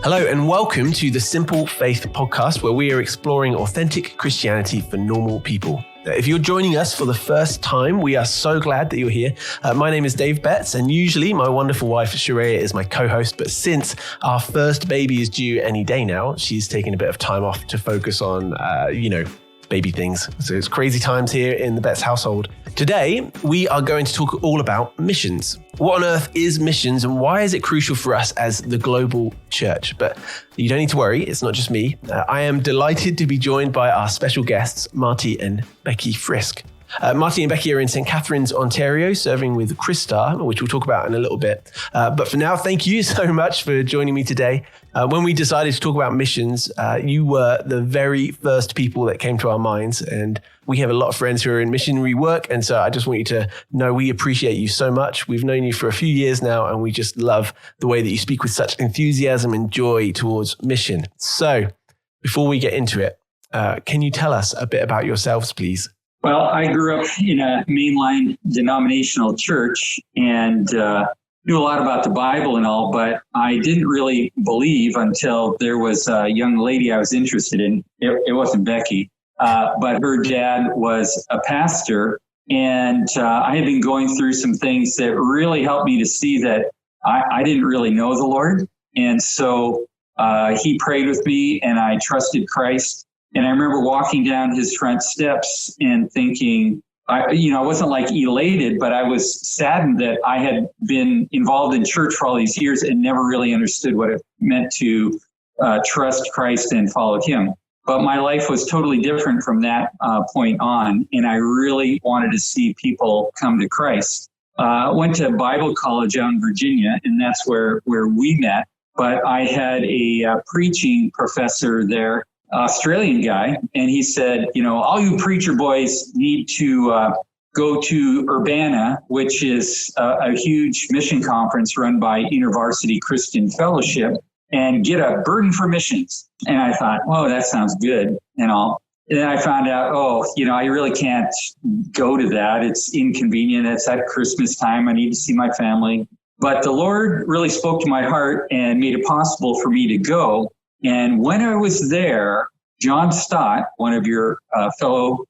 Hello and welcome to the Simple Faith podcast, where we are exploring authentic Christianity for normal people. If you're joining us for the first time, we are so glad that you're here. My name is Dave Betts, and usually my wonderful wife, Sharia, is my co-host. But since our first baby is due any day now, she's taking a bit of time off to focus on, baby things. So it's crazy times here in the Betts household. Today, we are going to talk all about missions. What on earth is missions and why is it crucial for us as the global church? But you don't need to worry, it's not just me. I am delighted to be joined by our special guests, Marty and Becky Frisk. Marty and Becky are in St. Catharines, Ontario, serving with Christar, which we'll talk about in a little bit. But for now, thank you so much for joining me today. When we decided to talk about missions, you were the very first people that came to our minds. And we have a lot of friends who are in missionary work. And so I just want you to know we appreciate you so much. We've known you for a few years now, and we just love the way that you speak with such enthusiasm and joy towards mission. So before we get into it, can you tell us a bit about yourselves, please? Well, I grew up in a mainline denominational church and knew a lot about the Bible and all, but I didn't really believe until there was a young lady I was interested in. It wasn't Becky, but her dad was a pastor, and I had been going through some things that really helped me to see that I didn't really know the Lord. And so he prayed with me, and I trusted Christ. And I remember walking down his front steps and thinking, I wasn't like elated, but I was saddened that I had been involved in church for all these years and never really understood what it meant to trust Christ and follow him. But my life was totally different from that point on. And I really wanted to see people come to Christ. I went to Bible college out in Virginia, and that's where we met. But I had a preaching professor there, Australian guy, and he said, all you preacher boys need to go to Urbana, which is a huge mission conference run by InterVarsity Christian Fellowship, and get a burden for missions. And I thought, oh, that sounds good and all. And then I found out, I really can't go to that. It's inconvenient. It's at Christmas time. I need to see my family. But the Lord really spoke to my heart and made it possible for me to go. And when I was there, John Stott, one of your fellow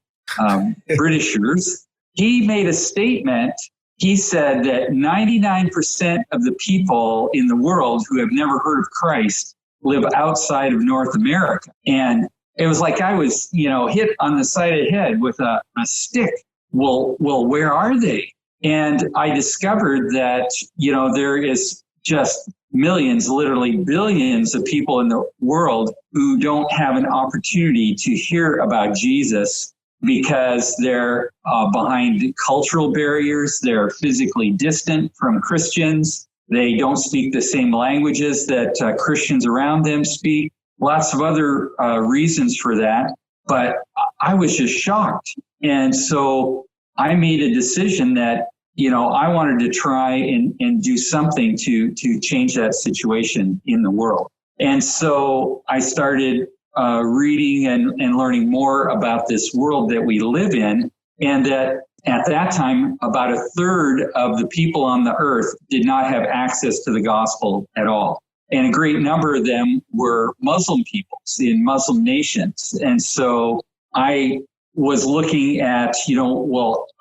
Britishers, he made a statement. He said that 99% of the people in the world who have never heard of Christ live outside of North America. And it was like I was, hit on the side of the head with a stick. Well, where are they? And I discovered that, there is just millions, literally billions of people in the world who don't have an opportunity to hear about Jesus because they're behind cultural barriers. They're physically distant from Christians. They don't speak the same languages that Christians around them speak. Lots of other reasons for that. But I was just shocked. And so I made a decision that I wanted to try and do something to change that situation in the world. And so I started reading and learning more about this world that we live in. And that at that time, about a third of the people on the earth did not have access to the gospel at all. And a great number of them were Muslim peoples in Muslim nations. And so I was looking at,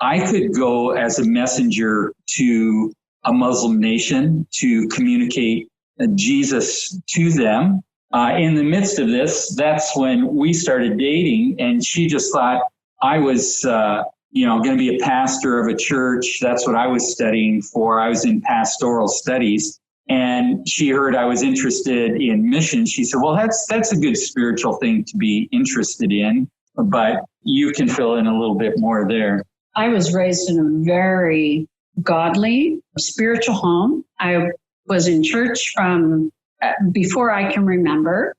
I could go as a messenger to a Muslim nation to communicate Jesus to them. In the midst of this, that's when we started dating, and she just thought I was, going to be a pastor of a church. That's what I was studying for. I was in pastoral studies, and she heard I was interested in mission. She said, well, that's a good spiritual thing to be interested in, but you can fill in a little bit more there. I was raised in a very godly, spiritual home. I was in church from before I can remember.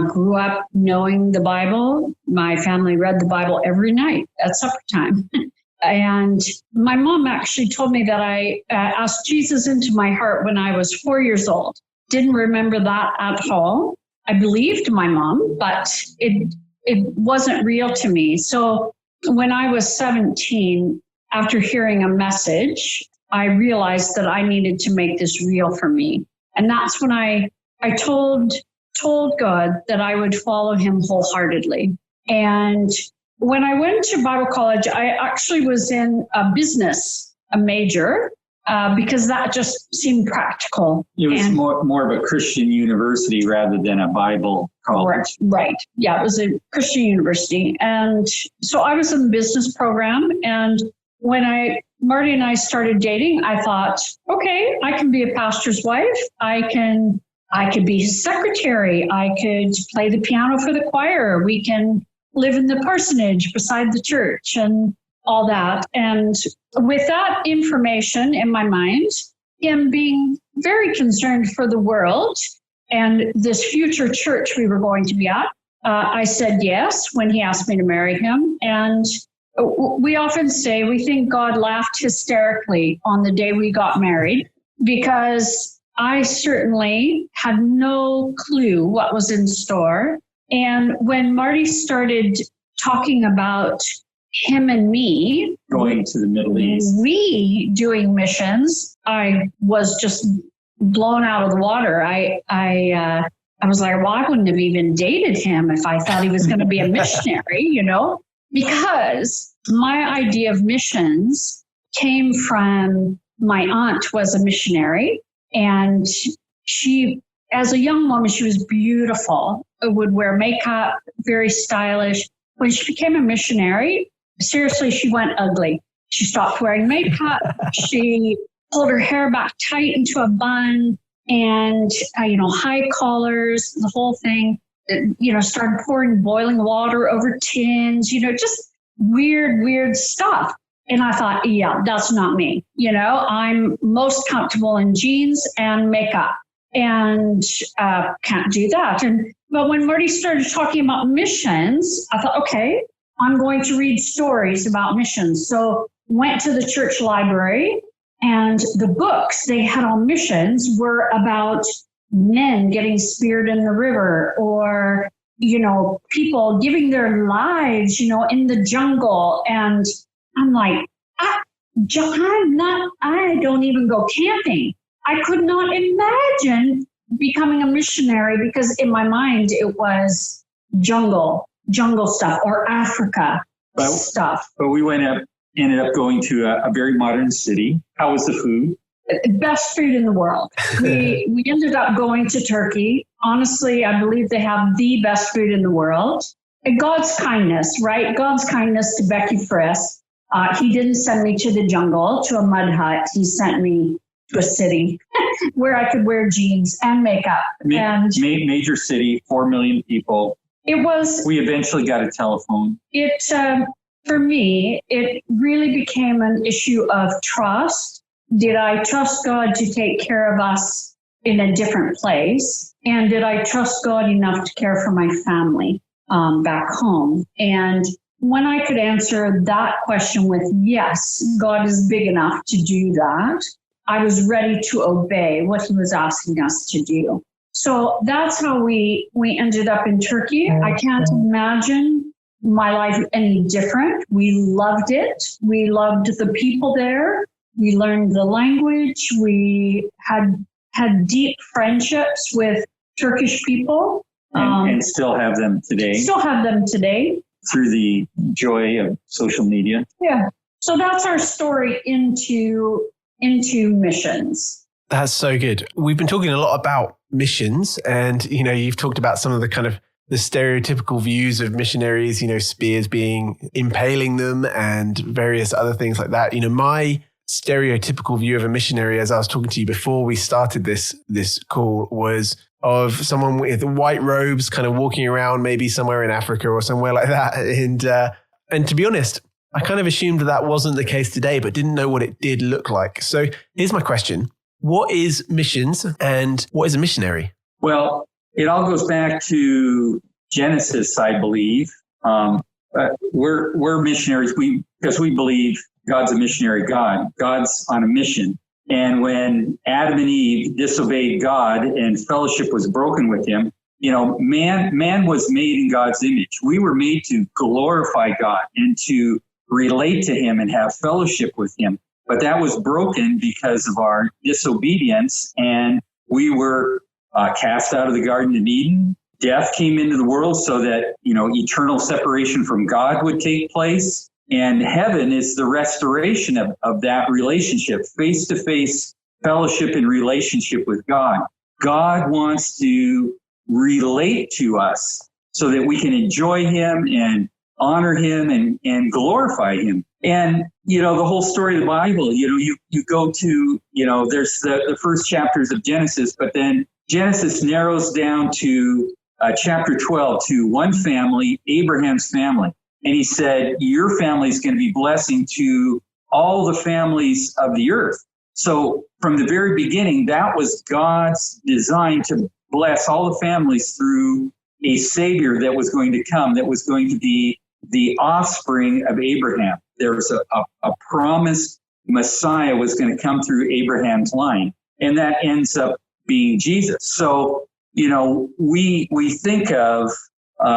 Grew up knowing the Bible. My family read the Bible every night at supper time. And my mom actually told me that I asked Jesus into my heart when I was 4 years old. Didn't remember that at all. I believed my mom, but it wasn't real to me. So when I was 17, after hearing a message, I realized that I needed to make this real for me. And that's when I told told God that I would follow him wholeheartedly. And when I went to Bible college, I actually was in a business, a major, because that just seemed practical. It was more of a Christian university rather than a Bible college. Right. Yeah, it was a Christian university. And so I was in the business program. And when Marty and I started dating, I thought, okay, I can be a pastor's wife. I could be his secretary. I could play the piano for the choir. We can live in the parsonage beside the church and all that. And with that information in my mind, him being very concerned for the world and this future church we were going to be at, I said yes when he asked me to marry him. And we often say we think God laughed hysterically on the day we got married, because I certainly had no clue what was in store. And when Marty started talking about him and me going to the Middle East, we doing missions, I was just blown out of the water. I was like, well, I wouldn't have even dated him if I thought he was going to be a missionary, because my idea of missions came from my aunt was a missionary, and she, as a young woman, she was beautiful, would wear makeup, very stylish. When she became a missionary, seriously, she went ugly. She stopped wearing makeup. She pulled her hair back tight into a bun and, high collars, the whole thing, started pouring boiling water over tins, just weird stuff. And I thought, yeah, that's not me. I'm most comfortable in jeans and makeup and can't do that. But when Marty started talking about missions, I thought, okay, I'm going to read stories about missions. So went to the church library, and the books they had on missions were about men getting speared in the river, or, people giving their lives, in the jungle. And I'm like, I don't even go camping. I could not imagine becoming a missionary, because in my mind it was jungle stuff or Africa stuff. But we ended up going to a very modern city. How was the food? Best food in the world. We ended up going to Turkey. Honestly, I believe they have the best food in the world. And God's kindness, right? God's kindness to Becky Frisk. He didn't send me to the jungle, to a mud hut. He sent me to a city where I could wear jeans and makeup. Major city, 4 million people. It was. We eventually got a telephone. For me, it really became an issue of trust. Did I trust God to take care of us in a different place? And did I trust God enough to care for my family back home? And when I could answer that question with yes, God is big enough to do that, I was ready to obey what he was asking us to do. So that's how we ended up in Turkey. I can't imagine my life any different. We loved it. We loved the people there. We learned the language. We had deep friendships with Turkish people. And still have them today. Through the joy of social media. Yeah. So that's our story into missions. That's so good. We've been talking a lot about missions, and, you've talked about some of the kind of the stereotypical views of missionaries, spears impaling them and various other things like that. My stereotypical view of a missionary, as I was talking to you before we started this call, was of someone with white robes kind of walking around maybe somewhere in Africa or somewhere like that. And to be honest, I kind of assumed that wasn't the case today, but didn't know what it did look like. So here's my question. What is missions and what is a missionary? Well, it all goes back to Genesis, I believe. We're missionaries because we believe God's a missionary God. God's on a mission. And when Adam and Eve disobeyed God and fellowship was broken with him, man was made in God's image. We were made to glorify God and to relate to him and have fellowship with him. But that was broken because of our disobedience, and we were cast out of the Garden of Eden. Death came into the world so that, eternal separation from God would take place. And heaven is the restoration of that relationship, face-to-face fellowship and relationship with God. God wants to relate to us so that we can enjoy him and honor him and glorify him. And, the whole story of the Bible, you go to, there's the first chapters of Genesis, but then Genesis narrows down to chapter 12 to one family, Abraham's family. And he said, your family is going to be blessing to all the families of the earth. So from the very beginning, that was God's design to bless all the families through a Savior that was going to come, that was going to be the offspring of Abraham. There was a promised Messiah was going to come through Abraham's line. And that ends up being Jesus. So, we think of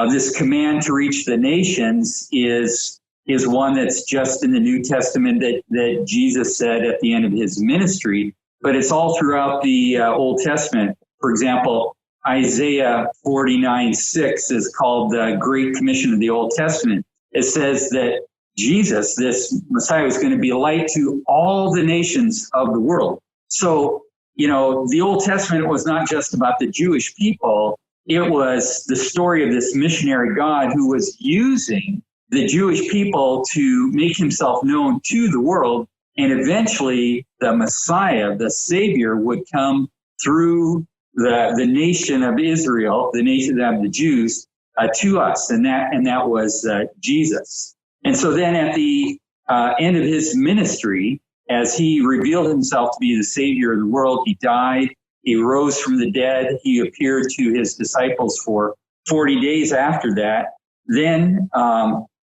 this command to reach the nations is one that's just in the New Testament that Jesus said at the end of his ministry, but it's all throughout the Old Testament. For example, Isaiah 49:6 is called the Great Commission of the Old Testament. It says that Jesus, this Messiah, is going to be a light to all the nations of the world. So, the Old Testament was not just about the Jewish people. It was the story of this missionary God who was using the Jewish people to make himself known to the world. And eventually the Messiah, the Savior, would come through the nation of Israel, the nation of the Jews, to us. And that was Jesus. And so then at the end of his ministry, as he revealed himself to be the Savior of the world, he died, he rose from the dead, he appeared to his disciples for 40 days after that. Then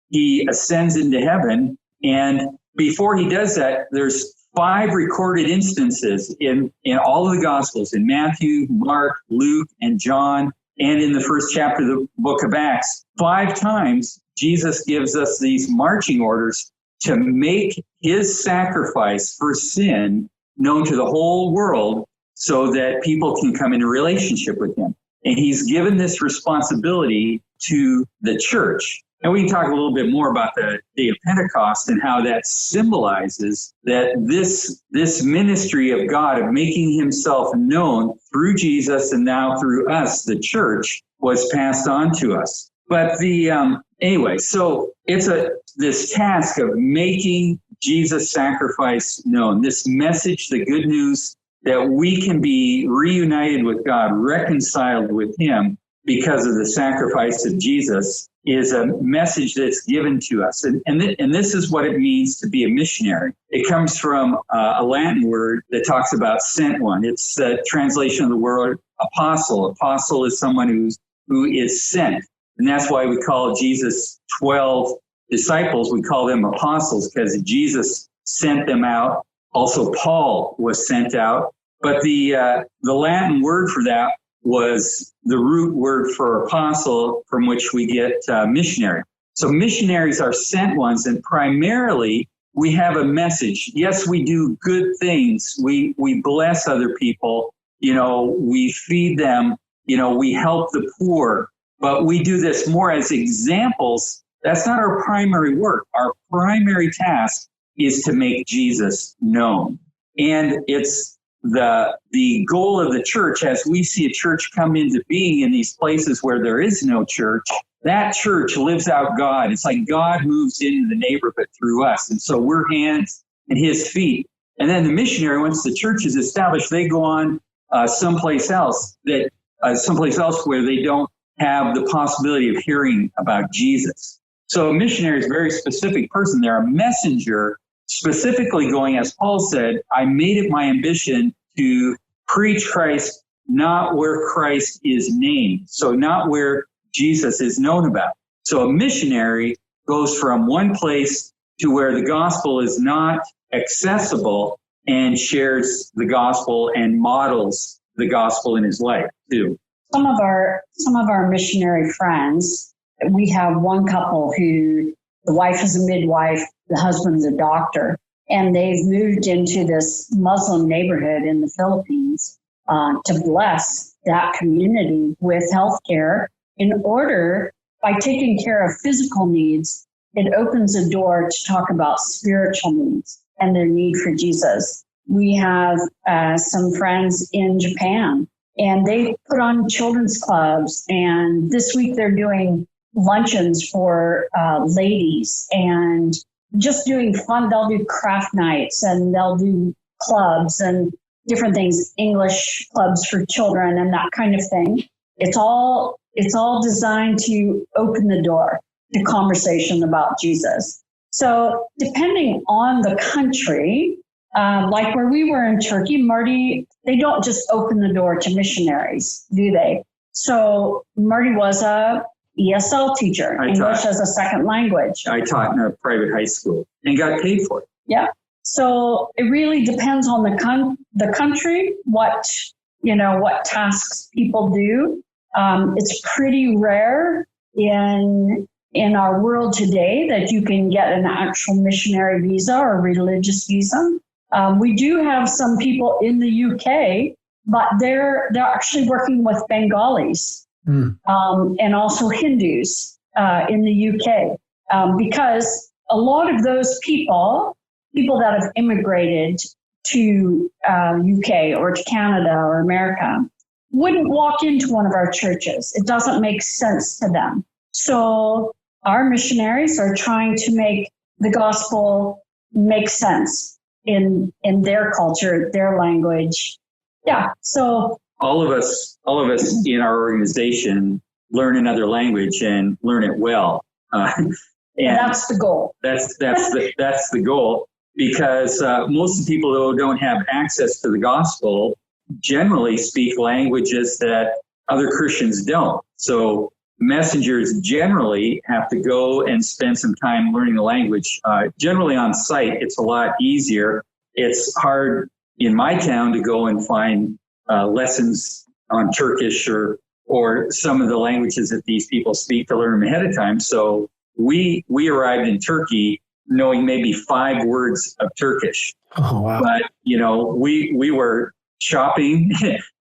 he ascends into heaven. And before he does that, there's 5 recorded instances in all of the Gospels, in Matthew, Mark, Luke, and John, and in the first chapter of the book of Acts. 5 times, Jesus gives us these marching orders to make his sacrifice for sin known to the whole world so that people can come into relationship with him. And he's given this responsibility to the church. And we can talk a little bit more about the day of Pentecost and how that symbolizes that this ministry of God of making himself known through Jesus and now through us, the church, was passed on to us. But anyway, so it's this task of making Jesus' sacrifice known, this message, the good news that we can be reunited with God, reconciled with him because of the sacrifice of Jesus, is a message that's given to us. And this is what it means to be a missionary. It comes from a Latin word that talks about sent one. It's the translation of the word apostle. Apostle is someone who is sent. And that's why we call Jesus 12 disciples. We call them apostles because Jesus sent them out. Also, Paul was sent out. But the Latin word for that was the root word for apostle, from which we get missionary. So missionaries are sent ones, and primarily we have a message. Yes, we do good things. We bless other people. We feed them. We help the poor. But we do this more as examples. That's not our primary work. Our primary task is to make Jesus known. And it's the goal of the church, as we see a church come into being in these places where there is no church, that church lives out God. It's like God moves into the neighborhood through us. And so we're hands and his feet. And then the missionary, once the church is established, they go on someplace else where they don't have the possibility of hearing about Jesus. So a missionary is a very specific person. They're a messenger, specifically going, as Paul said, I made it my ambition to preach Christ not where Christ is named, so not where Jesus is known about. So a missionary goes from one place to where the gospel is not accessible and shares the gospel and models the gospel in his life too. Some of our missionary friends, we have one couple who the wife is a midwife, the husband's a doctor, and they've moved into this Muslim neighborhood in the Philippines to bless that community with healthcare in order, by taking care of physical needs, it opens a door to talk about spiritual needs and their need for Jesus. We have some friends in Japan, and they put on children's clubs. And this week they're doing luncheons for ladies and just doing fun. They'll do craft nights and they'll do clubs and different things, English clubs for children and that kind of thing. It's all designed to open the door to conversation about Jesus. So depending on the country, like where we were in Turkey, Marty, they don't just open the door to missionaries, do they? So Marty was a ESL teacher, English as a second language. I taught in a private high school and got paid for it. Yeah. So it really depends on the country, what tasks people do. It's pretty rare in our world today that you can get an actual missionary visa or religious visa. We do have some people in the UK, but they're actually working with Bengalis and also Hindus in the UK because a lot of those people that have immigrated to UK or to Canada or America wouldn't walk into one of our churches. It doesn't make sense to them. So our missionaries are trying to make the gospel make sense in their culture, their language. Yeah. So all of us in our organization learn another language and learn it well. And that's the goal. That's the goal, because most of the people who don't have access to the gospel generally speak languages that other Christians don't. So messengers generally have to go and spend some time learning the language. Generally on site, it's a lot easier. It's hard in my town to go and find lessons on Turkish or some of the languages that these people speak to learn them ahead of time. So we arrived in Turkey knowing maybe 5 words of Turkish. Oh, wow. But, we were shopping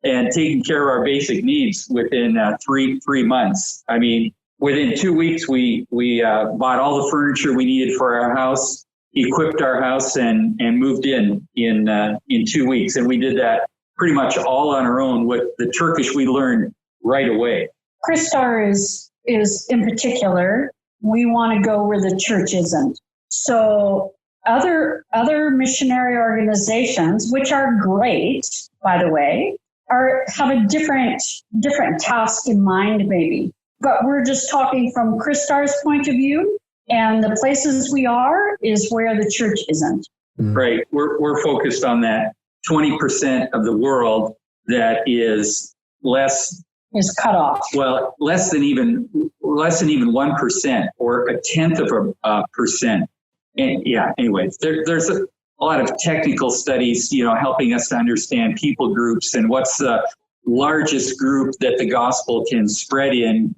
and taking care of our basic needs within 3 months. I mean, within 2 weeks, we bought all the furniture we needed for our house, equipped our house, and moved in 2 weeks. And we did that pretty much all on our own. With the Turkish, we learned right away. Christar is in particular, we want to go where the church isn't. So other missionary organizations, which are great, by the way, have a different task in mind, maybe. But we're just talking from Christar's point of view, and the places we are is where the church isn't. Right. We're focused on that 20% of the world that is cut off. Well, less than even 1% or a tenth of a percent. And anyway, there's a lot of technical studies, helping us to understand people groups and what's the largest group that the gospel can spread in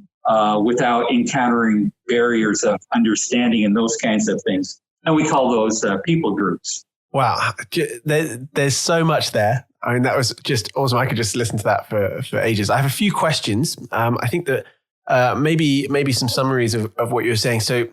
without encountering barriers of understanding and those kinds of things. And we call those people groups. Wow. There's so much there. I mean, that was just awesome. I could just listen to that for ages. I have a few questions. I think that maybe some summaries of what you're saying. So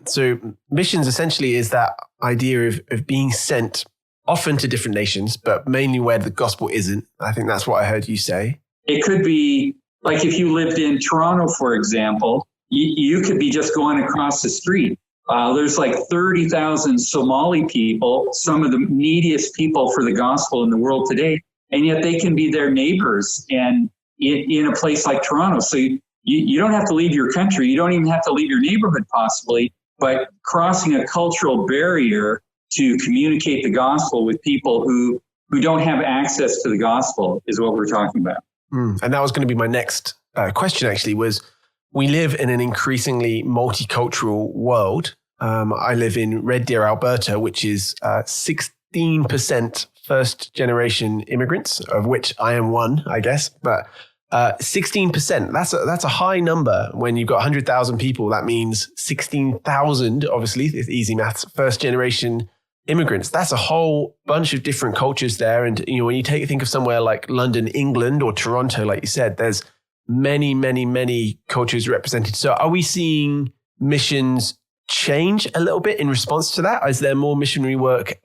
missions essentially is that idea of being sent often to different nations, but mainly where the gospel isn't. I think that's what I heard you say. It could be like if you lived in Toronto, for example, you could be just going across the street. There's like 30,000 Somali people, some of the neediest people for the gospel in the world today, and yet they can be their neighbors and in a place like Toronto. So you don't have to leave your country. You don't even have to leave your neighborhood possibly, but crossing a cultural barrier to communicate the gospel with people who don't have access to the gospel is what we're talking about. And that was going to be my next question, actually, was we live in an increasingly multicultural world. I live in Red Deer, Alberta, which is 16% first generation immigrants, of which I am one, I guess. But 16%, that's a high number. When you've got 100,000 people, that means 16,000, obviously, it's easy maths, first generation immigrants. That's a whole bunch of different cultures there. And, when you think of somewhere like London, England, or Toronto, like you said, there's many, many, many cultures represented. So are we seeing missions change a little bit in response to that? Is there more missionary work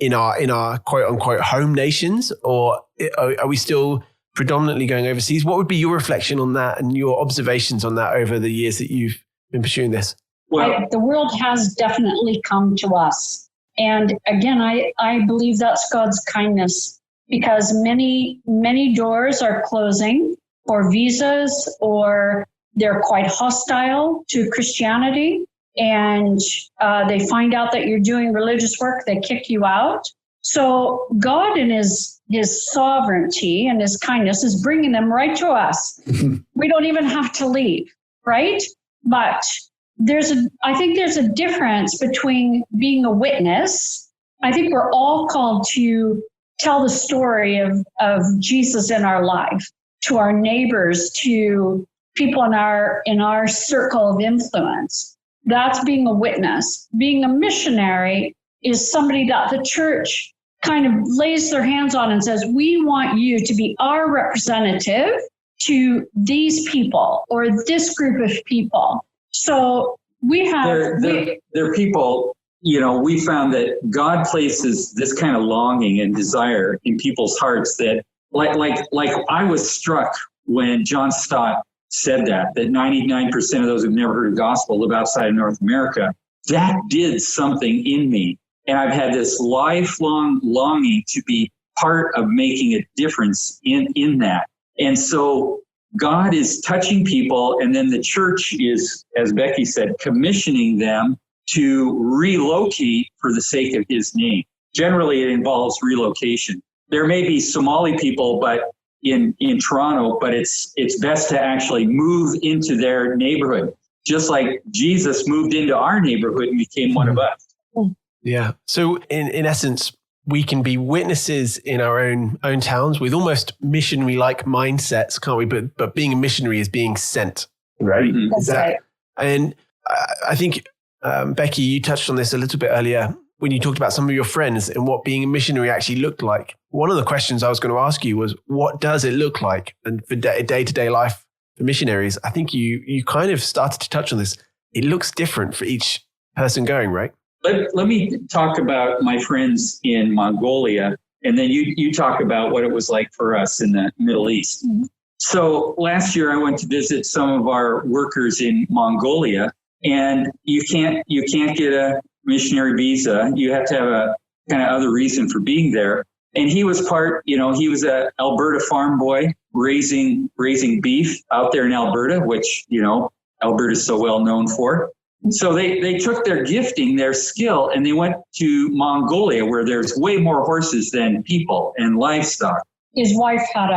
in our quote unquote home nations, or are we still predominantly going overseas? What would be your reflection on that and your observations on that over the years that you've been pursuing this? Well, the world has definitely come to us. And again, I believe that's God's kindness, because many, many doors are closing for visas, or they're quite hostile to Christianity. And they find out that you're doing religious work, they kick you out. So God in his sovereignty and his kindness is bringing them right to us. We don't even have to leave, right? But I think there's a difference between being a witness. I think we're all called to tell the story of Jesus in our life, to our neighbors, to people in our circle of influence. That's being a witness. Being a missionary is somebody that the church kind of lays their hands on and says, we want you to be our representative to these people or this group of people. So we have... They're people, we found that God places this kind of longing and desire in people's hearts that, like I was struck when John Stott said that 99% of those who've never heard the gospel live outside of North America. That did something in me. And I've had this lifelong longing to be part of making a difference in that. And so God is touching people, and then the church is, as Becky said, commissioning them to relocate for the sake of his name. Generally, it involves relocation. There may be Somali people, but in Toronto, but it's best to actually move into their neighborhood, just like Jesus moved into our neighborhood and became one of us. Yeah. So in essence, we can be witnesses in our own towns with almost missionary-like mindsets, can't we? But being a missionary is being sent, right? Mm-hmm. That's right. And I think, Becky, you touched on this a little bit earlier when you talked about some of your friends and what being a missionary actually looked like. One of the questions I was going to ask you was, what does it look like? And for day-to-day life for missionaries, I think you kind of started to touch on this. It looks different for each person going, right? Let me talk about my friends in Mongolia, and then you talk about what it was like for us in the Middle East. Mm-hmm. So last year I went to visit some of our workers in Mongolia, and you can't get a missionary visa. You have to have a kind of other reason for being there. And he was he was a Alberta farm boy raising beef out there in Alberta, which, Alberta is so well known for. So they took their gifting, their skill, and they went to Mongolia, where there's way more horses than people and livestock. His wife had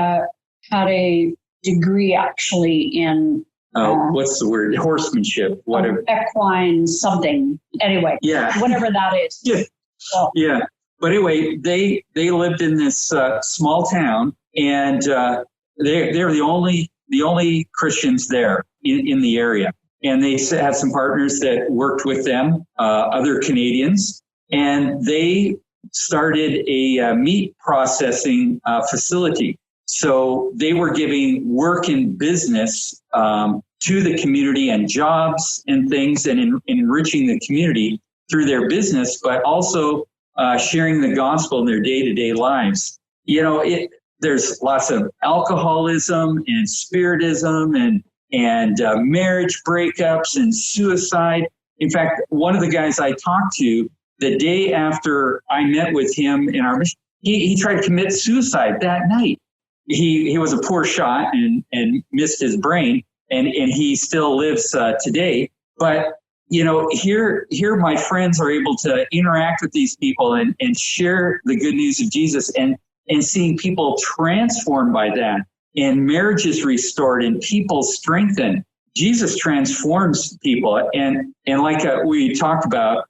a degree actually in what's the word? Horsemanship, whatever. Equine something. Anyway, yeah, whatever that is. Yeah. So. Yeah. But anyway, they lived in this small town, and they're the only Christians there in the area. And they had some partners that worked with them, other Canadians, and they started a meat processing facility. So they were giving work and business to the community and jobs and things, and enriching the community through their business, but also sharing the gospel in their day-to-day lives. There's lots of alcoholism and spiritism and marriage breakups and suicide. In fact, one of the guys I talked to, the day after I met with him in our mission, he tried to commit suicide that night. He was a poor shot and missed his brain, and he still lives today. But here my friends are able to interact with these people and share the good news of Jesus, and seeing people transformed by that, and marriages restored and people strengthened. Jesus transforms people. And like we talked about,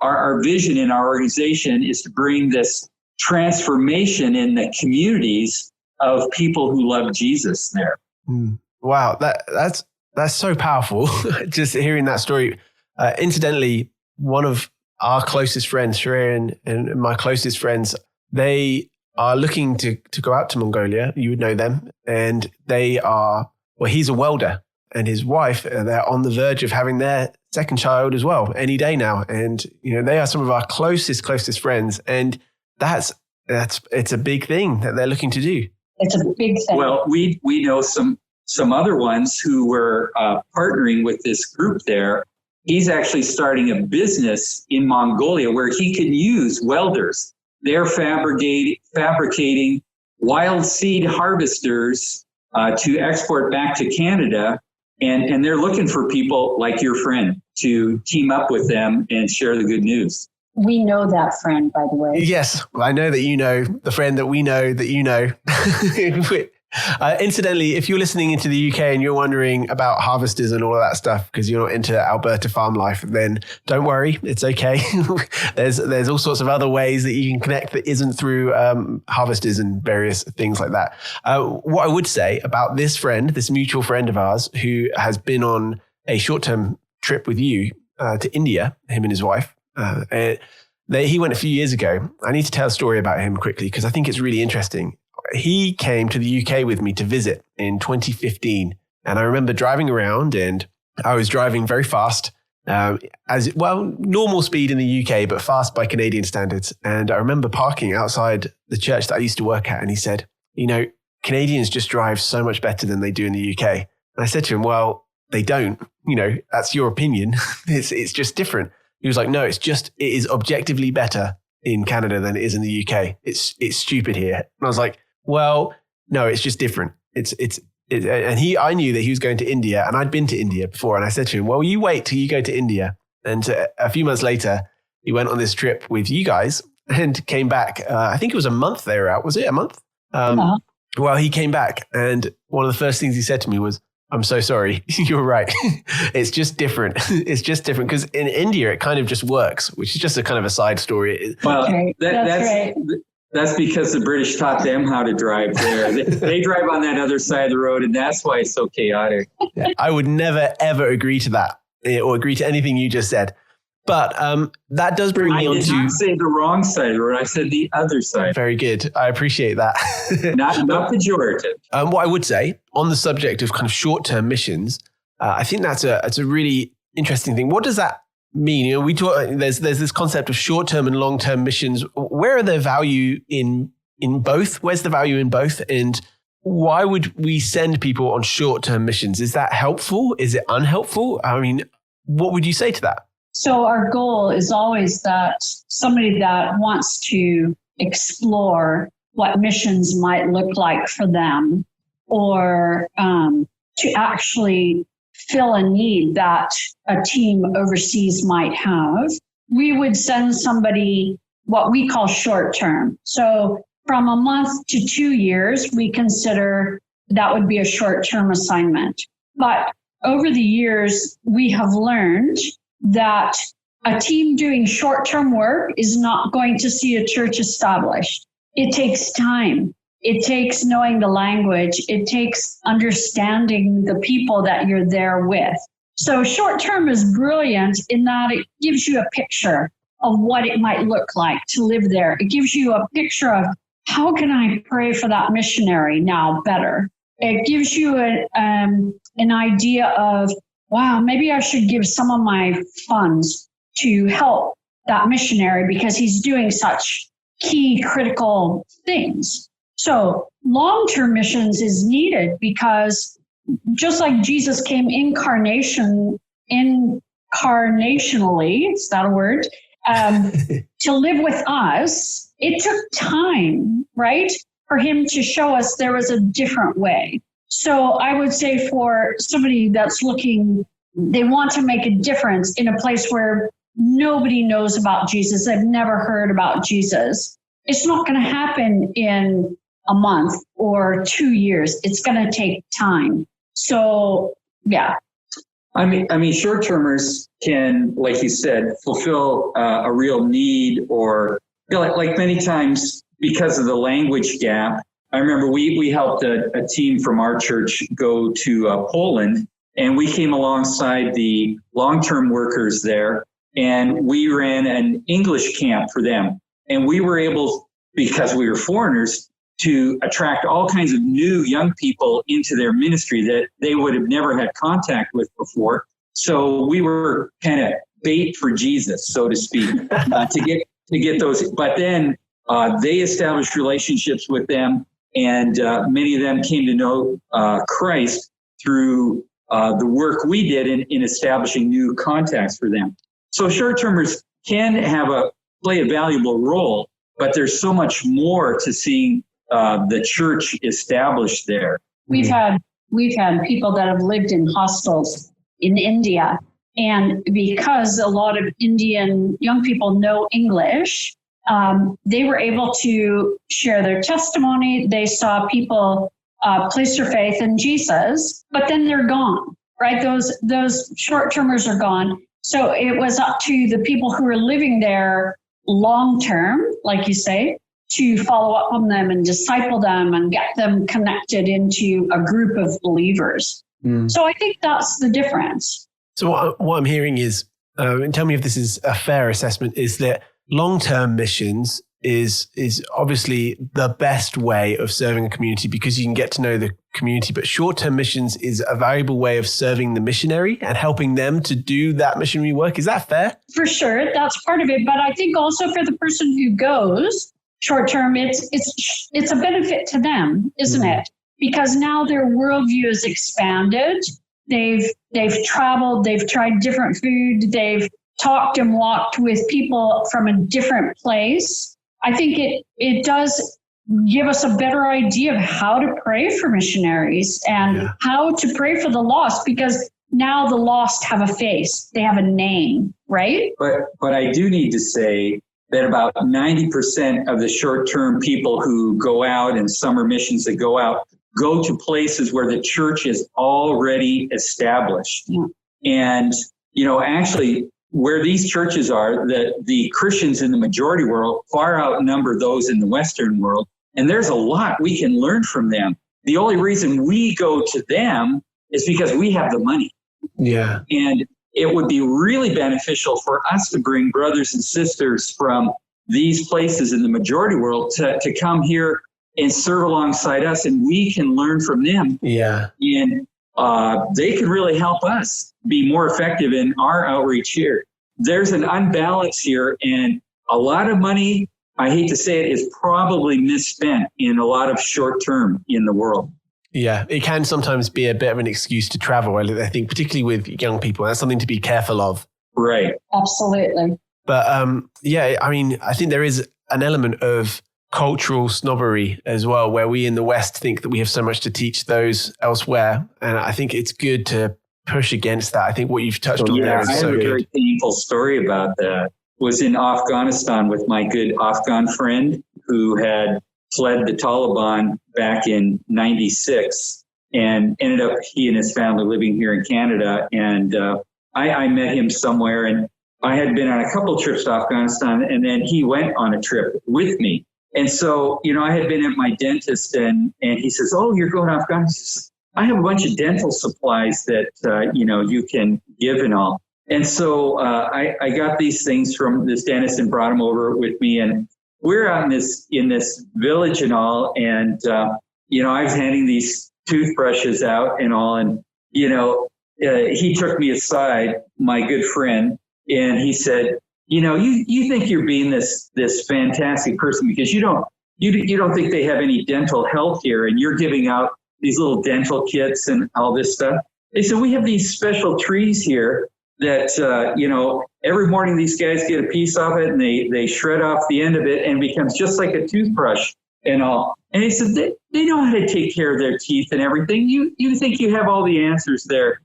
our vision in our organization is to bring this transformation in the communities of people who love Jesus there. Wow. That's so powerful. Just hearing that story. Incidentally, one of our closest friends, Shreya and my closest friends, they are looking to go out to Mongolia. You would know them. And he's a welder and his wife, they're on the verge of having their second child as well any day now. And, they are some of our closest friends. And it's a big thing that they're looking to do. It's a big thing. Well, we know some other ones who were partnering with this group there. He's actually starting a business in Mongolia where he can use welders. They're fabricating wild seed harvesters to export back to Canada. And they're looking for people like your friend to team up with them and share the good news. We know that friend, by the way. Yes, I know that you know the friend that we know that you know. Incidentally, if you're listening into the UK and you're wondering about harvesters and all of that stuff because you're not into Alberta farm life, then don't worry, it's okay. There's all sorts of other ways that you can connect that isn't through harvesters and various things like that. What I would say about this friend, this mutual friend of ours who has been on a short-term trip with you to India, him and his wife, he went a few years ago. I need to tell a story about him quickly because I think it's really interesting. He came to the UK with me to visit in 2015. And I remember driving around and I was driving very fast, normal speed in the UK, but fast by Canadian standards. And I remember parking outside the church that I used to work at. And he said, Canadians just drive so much better than they do in the UK. And I said to him, well, they don't, that's your opinion. It's just different. He was like, no, it is objectively better in Canada than it is in the UK. It's stupid here. And I was like, well, no, it's just different. I knew that he was going to India and I'd been to India before. And I said to him, well, you wait till you go to India. And a few months later, he went on this trip with you guys and came back. I think it was a month they were out. Was it a month? Well, he came back and one of the first things he said to me was, I'm so sorry. You're right. It's just different. It's just different because in India, it kind of just works, which is just a kind of a side story. Well, that's because the British taught them how to drive there. They drive on that other side of the road, and that's why it's so chaotic. I would never, ever agree to that or agree to anything you just said. But that does bring me on to... I did not say the wrong side of the road. I said the other side. Very good. I appreciate that. not pejorative. What I would say on the subject of kind of short-term missions, I think that's a really interesting thing. What does that mean? We talk. There's this concept of short-term and long-term missions. Where are the value in both? Where's the value in both? And why would we send people on short-term missions? Is that helpful? Is it unhelpful? I mean, what would you say to that? So our goal is always that somebody that wants to explore what missions might look like for them or to actually fill a need that a team overseas might have, we would send somebody what we call short term. So from a month to 2 years, we consider that would be a short term assignment. But over the years, we have learned that a team doing short-term work is not going to see a church established. It takes time. It takes knowing the language. It takes understanding the people that you're there with. So short-term is brilliant in that it gives you a picture of what it might look like to live there. It gives you a picture of how can I pray for that missionary now better? It gives you an idea of, wow, maybe I should give some of my funds to help that missionary because he's doing such key critical things. So long-term missions is needed because just like Jesus came incarnationally, is that a word? To live with us, it took time, right? For him to show us there was a different way. So I would say for somebody that's looking, they want to make a difference in a place where nobody knows about Jesus. They've never heard about Jesus. It's not going to happen in a month or 2 years. It's going to take time. So, yeah. I mean, short-termers can, like you said, fulfill a real need or like many times because of the language gap. I remember we helped a team from our church go to Poland, and we came alongside the long-term workers there. and we ran an English camp for them. And we were able, because we were foreigners, to attract all kinds of new young people into their ministry that they would have never had contact with before. So we were kind of bait for Jesus, so to speak, to get those. But then they established relationships with them, and many of them came to know Christ through the work we did in establishing new contacts for them. So short-termers can play a valuable role, but there's so much more to seeing the church established there. We've had people that have lived in hostels in India, and because a lot of Indian young people know English, they were able to share their testimony. They saw people place their faith in Jesus, but then they're gone, right? Those short-termers are gone. So it was up to the people who were living there long-term, like you say, to follow up on them and disciple them and get them connected into a group of believers. So I think that's the difference. So what I'm hearing is, and tell me if this is a fair assessment, is that long-term missions is obviously the best way of serving a community because you can get to know the community, but short-term missions is a valuable way of serving the missionary and helping them to do that missionary work. Is that fair? For sure, that's part of it. But I think also for the person who goes short-term, it's a benefit to them, isn't it? Because now their worldview is expanded. They've traveled, they've tried different food, they've talked and walked with people from a different place. I think it does give us a better idea of how to pray for missionaries and how to pray for the lost, because now the lost have a face, they have a name, right? But I do need to say that about 90% of the short-term people who go out and summer missions that go out go to places where the church is already established. Yeah. And, actually, where these churches are, the Christians in the majority world far outnumber those in the Western world. And there's a lot we can learn from them. The only reason we go to them is because we have the money. Yeah. And it would be really beneficial for us to bring brothers and sisters from these places in the majority world to come here and serve alongside us, and we can learn from them. Yeah. And they can really help us be more effective in our outreach here. There's an unbalance here, and a lot of money, I hate to say it, is probably misspent in a lot of short term in the world. Yeah, it can sometimes be a bit of an excuse to travel, I think, particularly with young people. That's something to be careful of. Right. Absolutely. But I think there is an element of cultural snobbery as well, where we in the West think that we have so much to teach those elsewhere. And I think it's good to push against that. I think what you've touched on there is so good. I have a very painful story about that. Was in Afghanistan with my good Afghan friend who had fled the Taliban back in 96 and ended up, he and his family living here in Canada. And I met him somewhere, and I had been on a couple of trips to Afghanistan, and then he went on a trip with me. And so, I had been at my dentist, and he says, "Oh, you're going to Afghanistan?" I have a bunch of dental supplies that, you can give and all. And so I got these things from this dentist and brought them over with me. And we're out in this village and all. And, I was handing these toothbrushes out and all. And, he took me aside, my good friend, and he said, you think you're being this fantastic person because you don't think they have any dental health here, and you're giving out these little dental kits and all this stuff. They said, we have these special trees here that, every morning these guys get a piece of it and they shred off the end of it and it becomes just like a toothbrush and all. And he said, they know how to take care of their teeth and everything. You think you have all the answers there,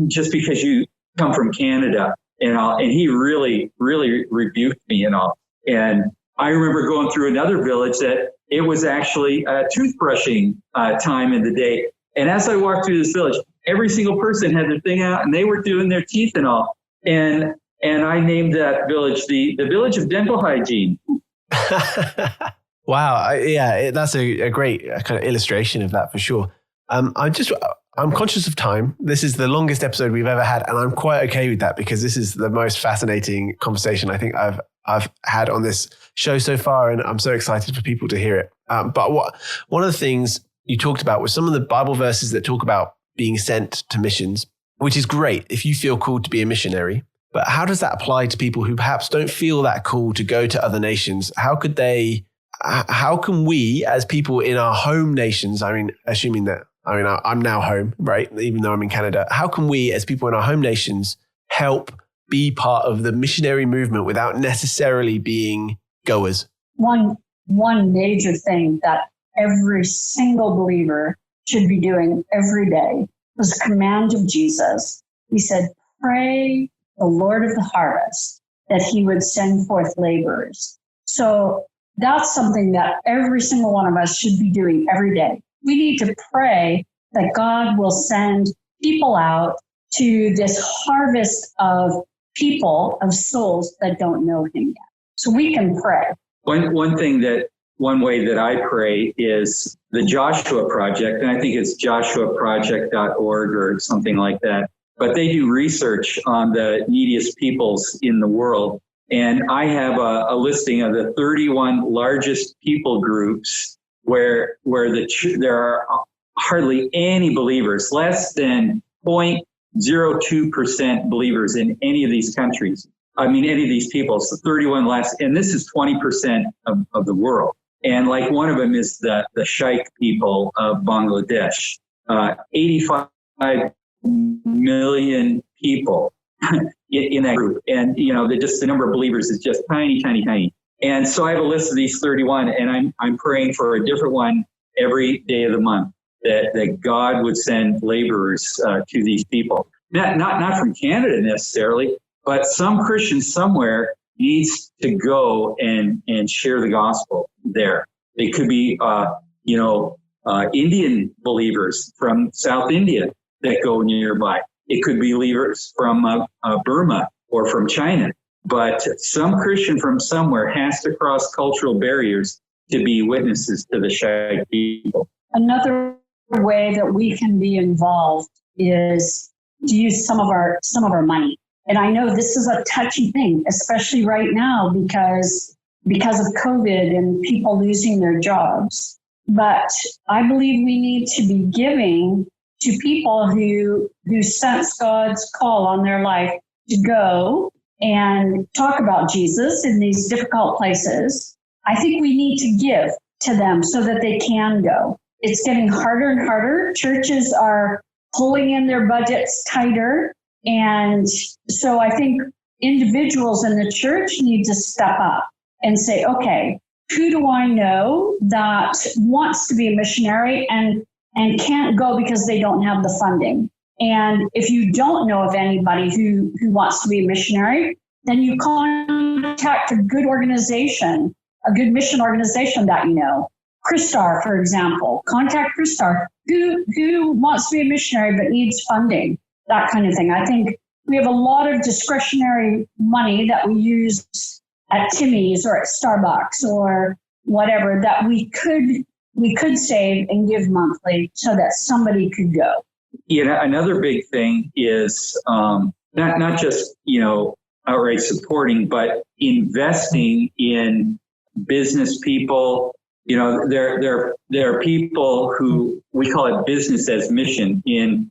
just because you come from Canada and all. And he really, really rebuked me and all. And I remember going through another village that it was actually toothbrushing time in the day. And as I walked through this village, every single person had their thing out and they were doing their teeth and all. And I named that village the Village of Dental Hygiene. Wow. That's a great kind of illustration of that for sure. I I'm conscious of time. This is the longest episode we've ever had, and I'm quite okay with that because this is the most fascinating conversation I think I've had on this show so far, and I'm so excited for people to hear it. But one of the things you talked about was some of the Bible verses that talk about being sent to missions, which is great if you feel called to be a missionary. But how does that apply to people who perhaps don't feel that call to go to other nations? How can we as people in our home nations, I'm now home, right? Even though I'm in Canada, how can we as people in our home nations help be part of the missionary movement without necessarily being goers? One major thing that every single believer should be doing every day was a command of Jesus. He said, pray the Lord of the harvest that he would send forth laborers. So that's something that every single one of us should be doing every day. We need to pray that God will send people out to this harvest of people, of souls that don't know him yet. So we can pray. One way that I pray is the Joshua Project, and I think it's joshuaproject.org or something like that. But they do research on the neediest peoples in the world. And I have a listing of the 31 largest people groups where there are hardly any believers, less than 0.02% believers in any of these countries. Any of these people. So 31 less, and this is 20% of the world. And like one of them is the Shaikh people of Bangladesh, 85 million people in that group. And, the number of believers is just tiny, tiny, tiny. And so I have a list of these 31, and I'm praying for a different one every day of the month, that God would send laborers to these people. Not from Canada necessarily, but some Christian somewhere needs to go and share the gospel there. They could be, Indian believers from South India that go nearby. It could be believers from Burma or from China. But some Christian from somewhere has to cross cultural barriers to be witnesses to the Shaikh people. Another way that we can be involved is to use some of our money. And I know this is a touchy thing, especially right now because of COVID and people losing their jobs. But I believe we need to be giving to people who sense God's call on their life to go and talk about Jesus in these difficult places. I think we need to give to them so that they can go. It's getting harder and harder. Churches are pulling in their budgets tighter. And so I think individuals in the church need to step up and say, okay, who do I know that wants to be a missionary and can't go because they don't have the funding? And if you don't know of anybody who wants to be a missionary, then you contact a good organization, a good mission organization that you know. Christar, for example, contact Christar, who wants to be a missionary but needs funding, that kind of thing. I think we have a lot of discretionary money that we use at Timmy's or at Starbucks or whatever that we could save and give monthly so that somebody could go. Another big thing is not just outright supporting, but investing in business people. There are people who we call it business as mission in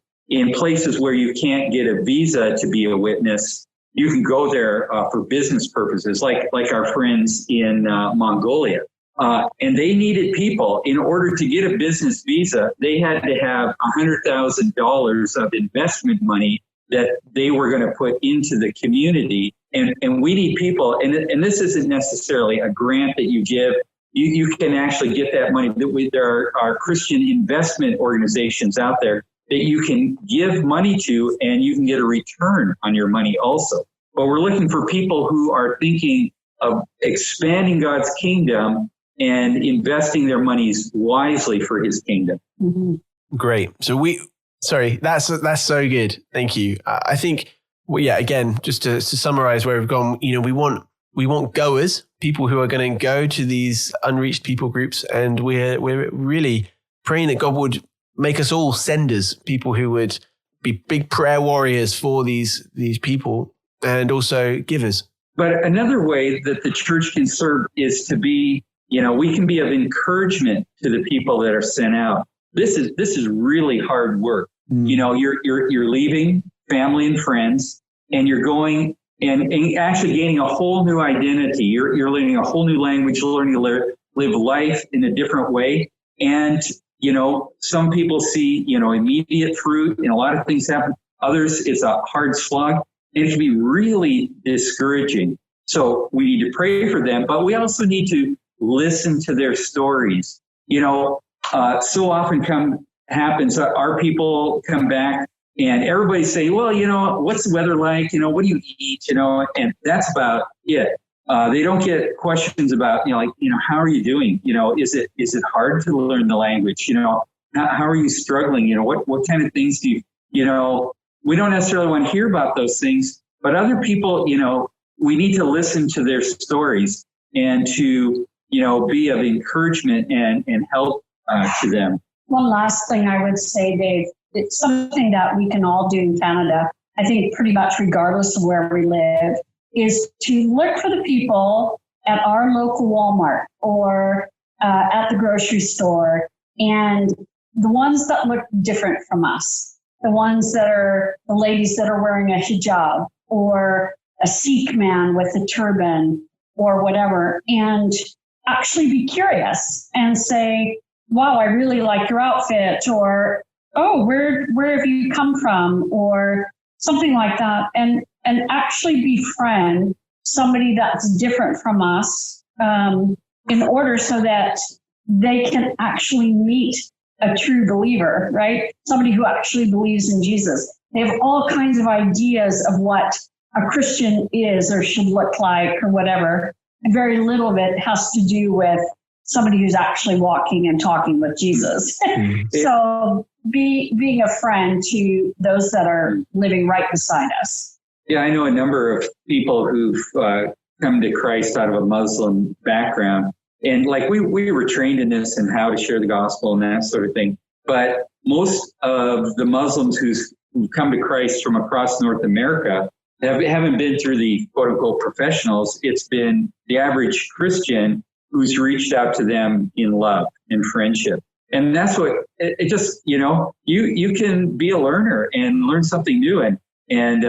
places where you can't get a visa to be a witness. You can go there for business purposes, like our friends in Mongolia. And they needed people. In order to get a business visa, they had to have $100,000 of investment money that they were going to put into the community. And we need people. And this isn't necessarily a grant that you give. You can actually get that money. There are Christian investment organizations out there that you can give money to, and you can get a return on your money also. But we're looking for people who are thinking of expanding God's kingdom and investing their monies wisely for his kingdom. Mm-hmm. Great. So that's so good. Thank you. I think, again, just to summarize where we've gone, we want goers, people who are going to go to these unreached people groups. And we're really praying that God would make us all senders, people who would be big prayer warriors for these people, and also givers. But another way that the church can serve is to be, we can be of encouragement to the people that are sent out. This is really hard work. You're leaving family and friends, and you're going and actually gaining a whole new identity. You're learning a whole new language, learning to live life in a different way. And, some people see, immediate fruit and a lot of things happen. Others, it's a hard slog. And it can be really discouraging. So we need to pray for them, but we also need to listen to their stories. So often happens, our people come back and everybody say, well, what's the weather like? What do you eat? And that's about it. They don't get questions about, how are you doing? Is it hard to learn the language? How are you struggling? What kind of things do you, we don't necessarily want to hear about those things, but other people, we need to listen to their stories and to, be of encouragement and help to them. One last thing I would say, Dave, it's something that we can all do in Canada, I think pretty much regardless of where we live, is to look for the people at our local Walmart or at the grocery store, and the ones that look different from us, the ones that are the ladies that are wearing a hijab or a Sikh man with a turban or whatever, and actually be curious and say, wow, I really like your outfit, or, oh, where have you come from, or something like that, and actually befriend somebody that's different from us in order so that they can actually meet a true believer, right? Somebody who actually believes in Jesus. They have all kinds of ideas of what a Christian is or should look like or whatever. And very little of it has to do with somebody who's actually walking and talking with Jesus. So being a friend to those that are living right beside us. Yeah, I know a number of people who've come to Christ out of a Muslim background. And we were trained in this and how to share the gospel and that sort of thing. But most of the Muslims who've come to Christ from across North America haven't been through the quote unquote professionals. It's been the average Christian who's reached out to them in love and friendship. And that's what it just, you can be a learner and learn something new and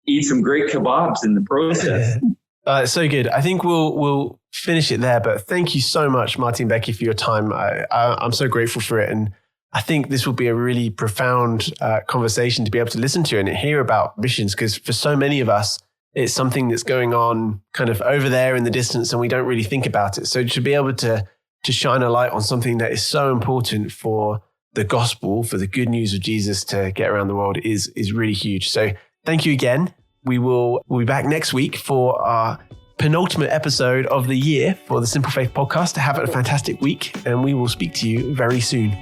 eat some great kebabs in the process. So good. I think we'll finish it there, but thank you so much, Marty and Becky, for your time. I'm so grateful for it. And I think this will be a really profound conversation to be able to listen to and hear about missions, because for so many of us, it's something that's going on kind of over there in the distance and we don't really think about it. So to be able to shine a light on something that is so important for the gospel, for the good news of Jesus to get around the world is really huge. So thank you again. We'll be back next week for our penultimate episode of the year for the Simple Faith podcast. Have a fantastic week, and we will speak to you very soon.